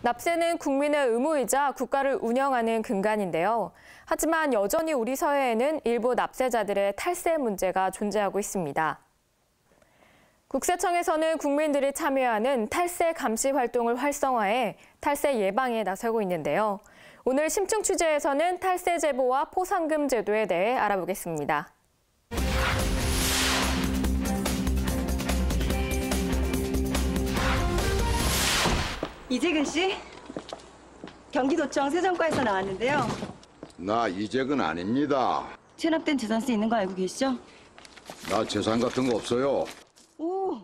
납세는 국민의 의무이자 국가를 운영하는 근간인데요. 하지만 여전히 우리 사회에는 일부 납세자들의 탈세 문제가 존재하고 있습니다. 국세청에서는 국민들이 참여하는 탈세 감시 활동을 활성화해 탈세 예방에 나서고 있는데요. 오늘 심층 취재에서는 탈세 제보와 포상금 제도에 대해 알아보겠습니다. 이재근 씨? 경기도청 세정과에서 나왔는데요. 나 이재근 아닙니다. 체납된 재산세 있는 거 알고 계시죠? 나 재산 같은 거 없어요. 오,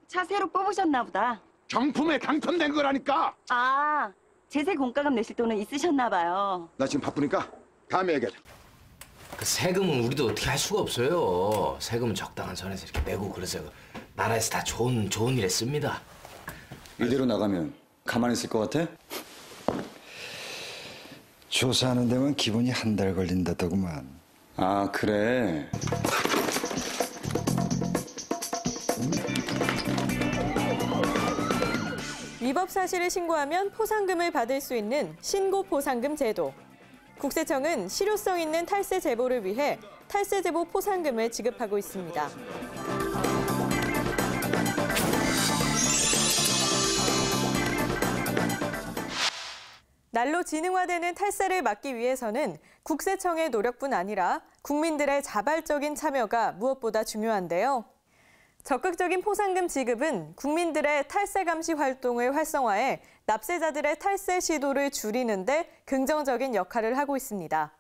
차 새로 뽑으셨나 보다. 정품에 당첨된 거라니까. 아, 제세 공과금 내실 돈은 있으셨나 봐요. 나 지금 바쁘니까 다음에 얘기하자. 그 세금은 우리도 어떻게 할 수가 없어요. 세금은 적당한 선에서 이렇게 내고 그래서 나라에서 다 좋은 일에 씁니다. 이대로 나가면 가만히 있을 것 같아? 조사하는 데만 기본이 한 달 걸린다더구만. 아, 그래. 위법 사실을 신고하면 포상금을 받을 수 있는 신고포상금 제도. 국세청은 실효성 있는 탈세 제보를 위해 탈세 제보 포상금을 지급하고 있습니다. 날로 지능화되는 탈세를 막기 위해서는 국세청의 노력뿐 아니라 국민들의 자발적인 참여가 무엇보다 중요한데요. 적극적인 포상금 지급은 국민들의 탈세 감시 활동을 활성화해 납세자들의 탈세 시도를 줄이는 데 긍정적인 역할을 하고 있습니다.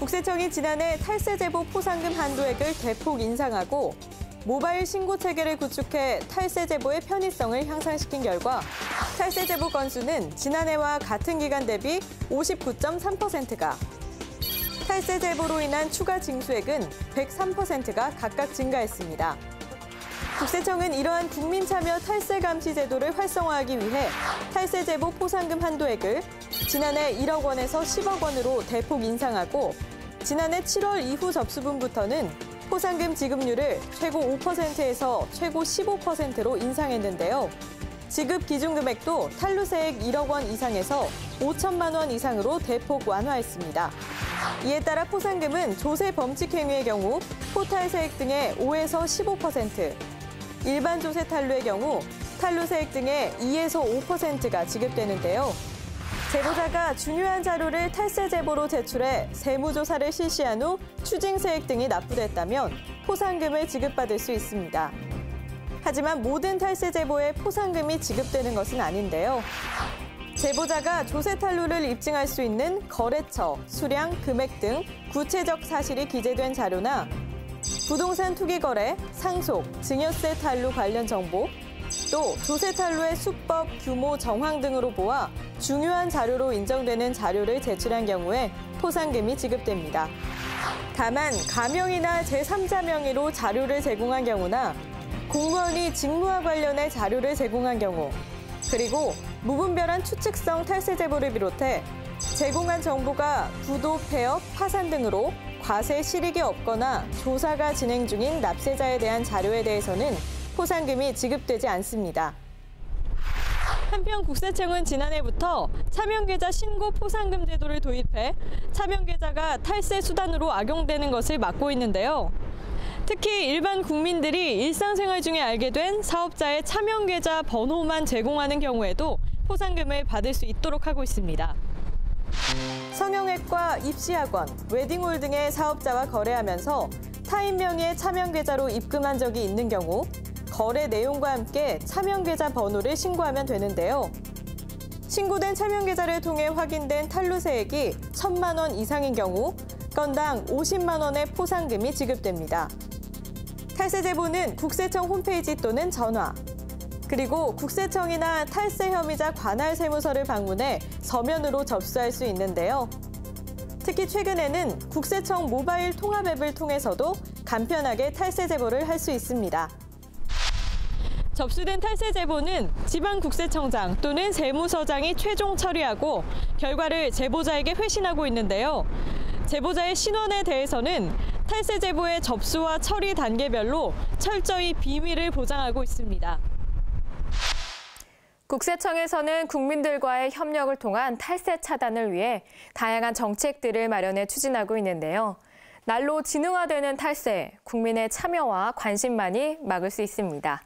국세청이 지난해 탈세 제보 포상금 한도액을 대폭 인상하고 모바일 신고 체계를 구축해 탈세 제보의 편의성을 향상시킨 결과 탈세 제보 건수는 지난해와 같은 기간 대비 59.3%가, 탈세 제보로 인한 추가 징수액은 103%가 각각 증가했습니다. 국세청은 이러한 국민 참여 탈세 감시 제도를 활성화하기 위해 탈세 제보 포상금 한도액을 지난해 1억 원에서 10억 원으로 대폭 인상하고 지난해 7월 이후 접수분부터는 포상금 지급률을 최고 5%에서 최고 15%로 인상했는데요. 지급 기준 금액도 탈루세액 1억 원 이상에서 5천만 원 이상으로 대폭 완화했습니다. 이에 따라 포상금은 조세 범칙 행위의 경우 포탈세액 등의 5에서 15%, 일반 조세 탈루의 경우 탈루세액 등의 2에서 5%가 지급되는데요. 제보자가 중요한 자료를 탈세 제보로 제출해 세무조사를 실시한 후 추징세액 등이 납부됐다면 포상금을 지급받을 수 있습니다. 하지만 모든 탈세 제보에 포상금이 지급되는 것은 아닌데요. 제보자가 조세 탈루를 입증할 수 있는 거래처, 수량, 금액 등 구체적 사실이 기재된 자료나 부동산 투기 거래, 상속, 증여세 탈루 관련 정보, 또 조세 탈루의 수법, 규모, 정황 등으로 보아 중요한 자료로 인정되는 자료를 제출한 경우에 포상금이 지급됩니다. 다만 가명이나 제3자 명의로 자료를 제공한 경우나 공무원이 직무와 관련해 자료를 제공한 경우, 그리고 무분별한 추측성 탈세 제보를 비롯해 제공한 정보가 부도, 폐업, 파산 등으로 과세 실익이 없거나 조사가 진행 중인 납세자에 대한 자료에 대해서는 포상금이 지급되지 않습니다. 한편 국세청은 지난해부터 차명계좌 신고 포상금 제도를 도입해 차명계좌가 탈세 수단으로 악용되는 것을 막고 있는데요. 특히 일반 국민들이 일상생활 중에 알게 된 사업자의 차명계좌 번호만 제공하는 경우에도 포상금을 받을 수 있도록 하고 있습니다. 성형외과, 입시학원, 웨딩홀 등의 사업자와 거래하면서 타인 명의의 차명계좌로 입금한 적이 있는 경우 거래 내용과 함께 차명계좌 번호를 신고하면 되는데요. 신고된 차명계좌를 통해 확인된 탈루세액이 1,000만 원 이상인 경우 건당 50만 원의 포상금이 지급됩니다. 탈세 제보는 국세청 홈페이지 또는 전화, 그리고 국세청이나 탈세 혐의자 관할 세무서를 방문해 서면으로 접수할 수 있는데요. 특히 최근에는 국세청 모바일 통합 앱을 통해서도 간편하게 탈세 제보를 할 수 있습니다. 접수된 탈세 제보는 지방국세청장 또는 세무서장이 최종 처리하고 결과를 제보자에게 회신하고 있는데요. 제보자의 신원에 대해서는 탈세 제보의 접수와 처리 단계별로 철저히 비밀을 보장하고 있습니다. 국세청에서는 국민들과의 협력을 통한 탈세 차단을 위해 다양한 정책들을 마련해 추진하고 있는데요. 날로 진흥화되는 탈세, 국민의 참여와 관심만이 막을 수 있습니다.